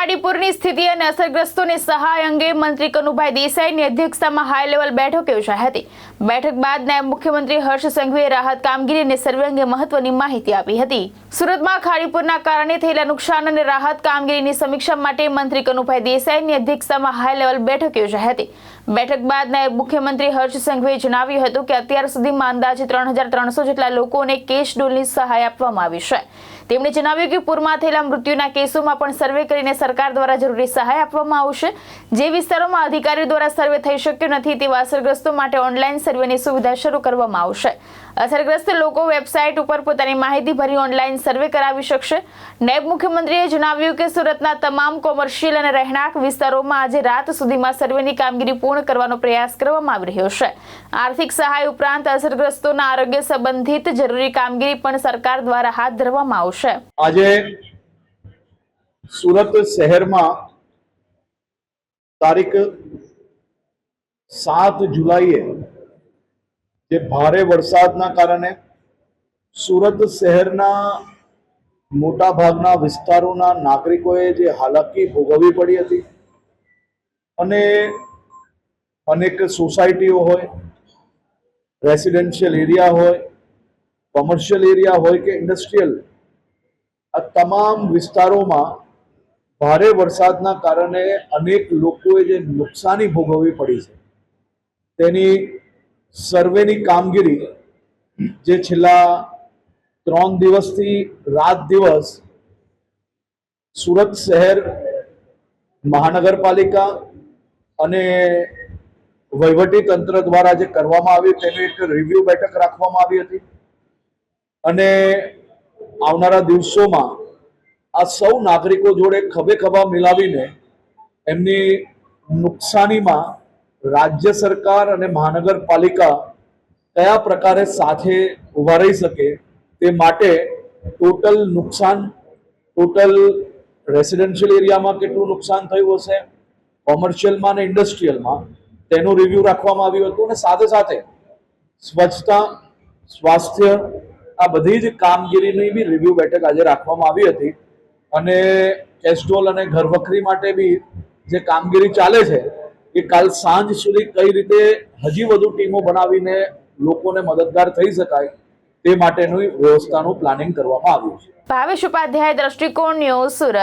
ખાડીપુરની સ્થિતિ અને અસરગ્રસ્તોને સહાય અંગે મંત્રી કનુભાઈ દેસાઈની અધ્યક્ષતામાં હાઈ લેવલ બેઠક યોજાઈ હતી। બેઠક બાદ નાયબ મુખ્યમંત્રી હર્ષ સંઘવીએ રાહત કામગીરી અને સર્વે અંગે મહત્વની માહિતી આપી હતી। સુરતમાં ખાડીપુરના કારણે થયેલા નુકસાન અને રાહત કામગીરીની સમીક્ષા માટે મંત્રી કનુભાઈ દેસાઈની અધ્યક્ષતામાં હાઈ લેવલ બેઠક યોજાઈ હતી। બેઠક બાદ નાયબ મુખ્યમંત્રી હર્ષ સંઘવીએ જણાવ્યું હતું કે અત્યાર સુધીમાં અંદાજે 3300 જેટલા લોકોને કેશ ડોલની સહાય આપવામાં આવી છે। તેમણે જણાવ્યું કે પૂરમાં થયેલા મૃત્યુના કેસોમાં પણ સર્વે કરીને સરકાર દ્વારા જરૂરી સહાય આપવામાં આવશે। જે વિસ્તારોમાં અધિકારીઓ દ્વારા સર્વે થઈ શક્યો નથી તેવા અસરગ્રસ્તો માટે ઓનલાઈન સર્વેની સુવિધા શરૂ કરવામાં આવશે। અસરગ્રસ્ત લોકો વેબસાઇટ ઉપર પોતાની માહિતી ભરી ઓનલાઈન સર્વે કરાવી શકશે। નાયબ મુખ્યમંત્રીએ જણાવ્યું કે સુરતના તમામ કોમર્શિયલ અને રહેણાંક વિસ્તારોમાં આજે રાત સુધીમાં સર્વેની કામગીરી પૂર્ણ કરવાનો પ્રયાસ કરવામાં આવી રહ્યો છે। આર્થિક સહાય ઉપરાંત અસરગ્રસ્તોના આરોગ્ય સંબંધિત જરૂરી કામગીરી પણ સરકાર દ્વારા હાથ ધરવામાં આવશે। આજે સુરત શહેરમાં તારીખ 7 જુલાઈએ જે ભારે વરસાદના કારણે સુરત શહેરના મોટા ભાગના વિસ્તારોના નાગરિકોએ જે હાલાકી ભોગવવી પડી હતી અને અનેક સોસાયટીઓ હોય, રેસિડેન્શિયલ એરિયા હોય, કોમર્શિયલ એરિયા હોય કે ઇન્ડસ્ટ્રીયલ, આ તમામ વિસ્તારોમાં ભારે વરસાદના કારણે અનેક લોકોએ જે નુકસાની ભોગવવી પડી છે તેની સર્વેની કામગીરી જે છેલ્લા 3 દિવસથી રાત દિવસ સુરત શહેર મહાનગરપાલિકા અને વહીવટી તંત્ર દ્વારા જે કરવામાં આવ્યું તેની એક રિવ્યુ બેઠક રાખવામાં આવી હતી અને આવનારા દિવસોમાં આ સૌ નાગરિકો જોડે ખભે ખભા મિલાવીને એમની નુકસાનીમાં રાજ્ય સરકાર અને મહાનગરપાલિકા કયા પ્રકારે સાથે ઊભા રહી શકે તે માટે ટોટલ નુકસાન, ટોટલ રેસિડેન્શિયલ એરિયામાં કેટલું નુકસાન થયું હશે, કોમર્શિયલમાં અને ઇન્ડસ્ટ્રીયલમાં તેનું રિવ્યૂ રાખવામાં આવ્યું હતું અને સાથે સાથે સ્વચ્છતા, સ્વાસ્થ્ય, આ બધી જ કામગીરીની બી રિવ્યૂ બેઠક આજે રાખવામાં આવી હતી અને કેસ્ટ્રોલ અને ઘરવખરી માટે બી જે કામગીરી ચાલે છે એ કાલ સાંજ સુધી કઈ રીતે હજી વધુ ટીમો બનાવીને લોકોને મદદગાર થઈ શકાય તે માટેની વ્યવસ્થાનું પ્લાનિંગ કરવામાં આવ્યું છે। ભાવેશ ઉપાધ્યાય, દ્રષ્ટિકોણ ન્યૂઝ, સુરત।